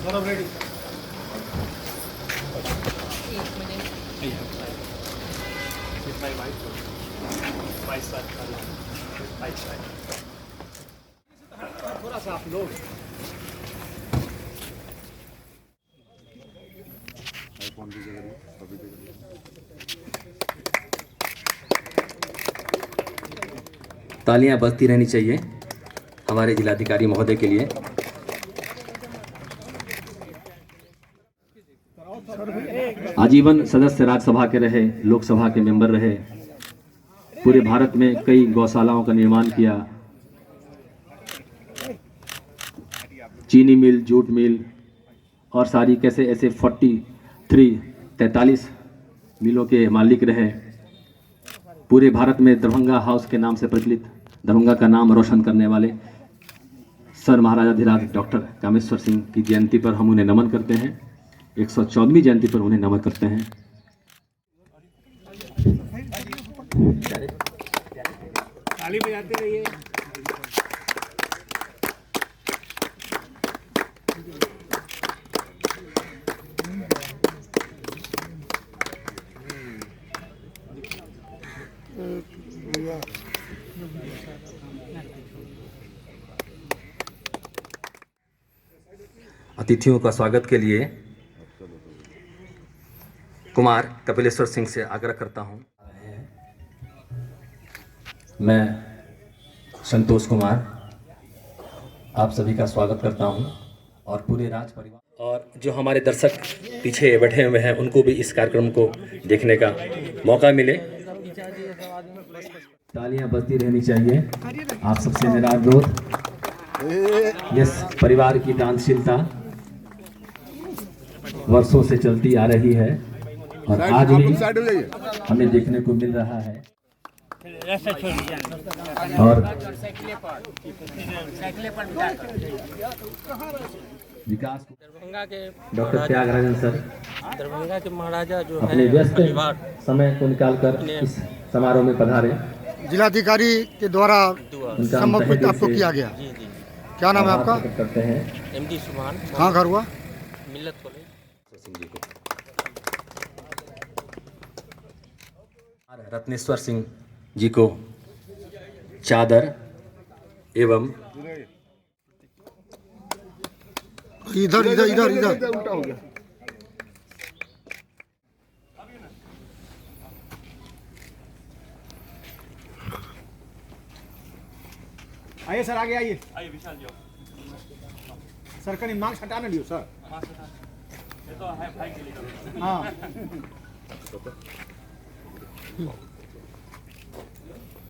थोड़ा सा आप लोग तालियां बजती रहनी चाहिए हमारे जिलाधिकारी महोदय के लिए। आजीवन सदस्य राज्यसभा के रहे, लोकसभा के मेंबर रहे, पूरे भारत में कई गौशालाओं का निर्माण किया, चीनी मिल, जूट मिल और सारी कैसे ऐसे 43 मिलों के मालिक रहे। पूरे भारत में दरभंगा हाउस के नाम से प्रचलित, दरभंगा का नाम रोशन करने वाले सर महाराजाधिराज डॉक्टर कामेश्वर सिंह की जयंती पर हम उन्हें नमन करते हैं। 114वीं जयंती पर उन्हें नमन करते हैं। ताली बजाते रहिए। अतिथियों का स्वागत के लिए कुमार कपिलेश्वर सिंह से आग्रह करता हूं। मैं संतोष कुमार आप सभी का स्वागत करता हूं और पूरे राज परिवार और जो हमारे दर्शक पीछे बैठे हुए हैं उनको भी इस कार्यक्रम को देखने का मौका मिले। तालियां बजती रहनी चाहिए। आप सबसे मेरा अनुरोध, यस परिवार की दानशीलता वर्षों से चलती आ रही है और आज भी हमें देखने को मिल रहा है। और विकास दरभंगा के डॉक्टर त्यागराजन सर दरभंगा के महाराजा जो अपने व्यस्त समय को निकालकर इस समारोह में पधारे। जिलाधिकारी के द्वारा उनका समर्पित आपको किया गया। जी जी क्या नाम है आपका? करते हैं एमडी सुभान कहाँ घर हुआ? मिल्लत कॉलेज। रत्नेश्वर सिंह जी को चादर एवं इधर इधर इधर इधर उल्टा हो गया। आइए सर, आगे आइए। आइए विशाल जी। सर कहीं मांग हटाने लियो सर। ये तो है भाई के लिए। हाँ